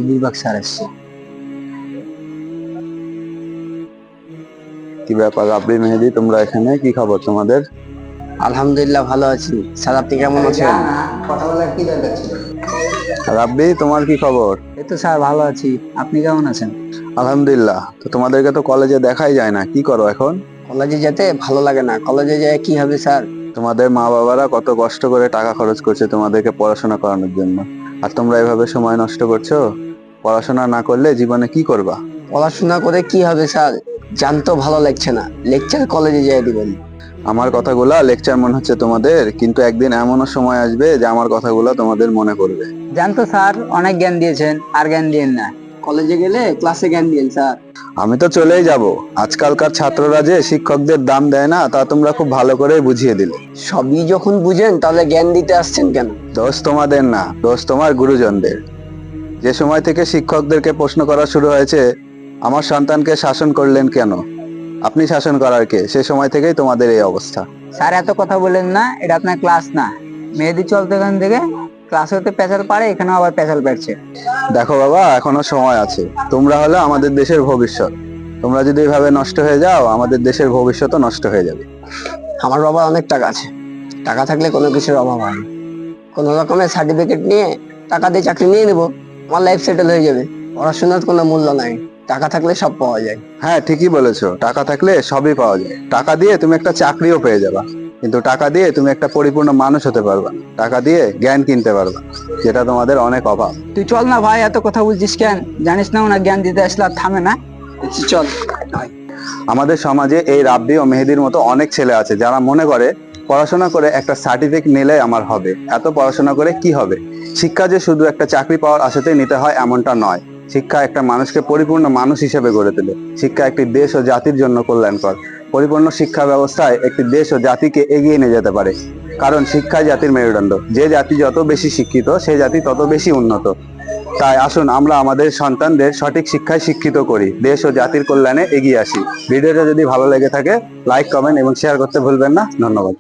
বিভাগ স্যার এসছে। কি ব্যাপার রাব্বি, মেহেদী, তোমরা এখানে? কি খবর তোমাদের? আলহামদুলিল্লাহ ভালো আছি স্যার, আপনি কেমন আছেন? কথা বলার কি দরকার ছিল? রাব্বি, তোমার কি খবর? এই তো স্যার ভালো আছি, আপনি কেমন আছেন? আলহামদুলিল্লাহ। তো তোমাদেরকে তো কলেজে দেখাই যায় না, কি করো এখন? কলেজে যেতে ভালো লাগে না, কলেজে যেয়ে কি হবে স্যার? তোমাদের মা বাবারা কত কষ্ট করে টাকা খরচ করছে তোমাদেরকে পড়াশোনা করানোর জন্য, আর তোমরা এভাবে সময় নষ্ট করছো। পড়াশোনা না করলে জীবনে কি করবা? পড়াশোনা করে কি হবে স্যার? জানতো ভালো লাগছে না, লেকচার কলেজে যেয়ে দিবেন। আমার কথাগুলা লেকচার মনে হচ্ছে তোমাদের, কিন্তু একদিন এমনও সময় আসবে যে আমার কথাগুলা তোমাদের মনে করবে। জানতো স্যার, অনেক জ্ঞান দিয়েছেন, আর জ্ঞান দিয়েন না। কলেজে গেলে ক্লাসে জ্ঞান দিয়েন স্যার। আমি তো চলেই যাব। আজকালকার ছাত্ররা যে শিক্ষকদের দাম দেয় না, তা তোমরা খুব ভালো করে বুঝিয়ে দিলে। সবই যখন বুঝেন তাহলে জ্ঞান দিতে আসছেন কেন? দোষ তোমাদের না, দোষ তোমার গুরুজনদের। যে সময় থেকে শিক্ষকদেরকে প্রশ্ন করা শুরু হয়েছে, আমার সন্তানকে শাসন করলেন কেন, আপনি শাসন করার কে, সে সময় থেকেই তোমাদের এই অবস্থা। স্যার এত কথা বলেন না, এটা আপনার ক্লাস না। মেহেদি চলতে এখান থেকে, ক্লাসে হতে পেঁচাল পারে, এখানেও আবার পেঁচাল পাচ্ছে। দেখো বাবা, এখনো সময় আছে। তোমরা হলে আমাদের দেশের ভবিষ্যৎ। তোমরা যদি এভাবে নষ্ট হয়ে যাও, আমাদের দেশের ভবিষ্যৎও নষ্ট হয়ে যাবে। আমার বাবার অনেক টাকা আছে, টাকা থাকলে কোনো কিছুর অভাব হয় না। কোনো রকমের সার্টিফিকেট নিয়ে টাকা দিয়ে চাকরি নিয়ে নেবো, আমার লাইফ সেটেল হয়ে যাবে। পড়াশোনার কোনো মূল্য নাই, টাকা থাকলে সব পাওয়া যায়। হ্যাঁ, ঠিকই বলেছো, টাকা থাকলে সবই পাওয়া যায়। টাকা দিয়ে তুমি একটা চাকরিও পেয়ে যাবা, কিন্তু টাকা দিয়ে তুমি একটা পরিপূর্ণ মানুষ হতে পারবা না। টাকা দিয়ে জ্ঞান কিনতে পারবা, যেটা তোমাদের অনেক অভাব। তুই চল না ভাই, এত কথা বলছিস কেন? জানিস না ওনার জ্ঞান দিতে আসলে আর থামে না। চল। আমাদের সমাজে এই রাব্বি ও মেহেদির মতো অনেক ছেলে আছে যারা মনে করে পড়াশোনা করে একটা সার্টিফিকেট নিলে আমার হবে। এত পড়াশোনা করে কি হবে? শিক্ষা যে শুধু একটা চাকরি পাওয়ার আশাতেই নিতে হয় এমনটা নয়। শিক্ষা একটা মানুষকে পরিপূর্ণ মানুষ হিসেবে গড়ে তোলে। শিক্ষা একটি দেশ ও জাতির জন্য কল্যাণকর। পরিপূর্ণ শিক্ষা ব্যবস্থায় একটি দেশ ও জাতিকে এগিয়ে নিয়ে যেতে পারে, কারণ শিক্ষাই জাতির মেরুদণ্ড। যে জাতি যত বেশি শিক্ষিত, সেই জাতি তত বেশি উন্নত। তাই আসুন আমরা আমাদের সন্তানদের সঠিক শিক্ষায় শিক্ষিত করি, দেশ ও জাতির কল্যাণে এগিয়ে আসি। ভিডিওটা যদি ভালো লেগে থাকে, লাইক, কমেন্ট এবং শেয়ার করতে ভুলবেন না। ধন্যবাদ।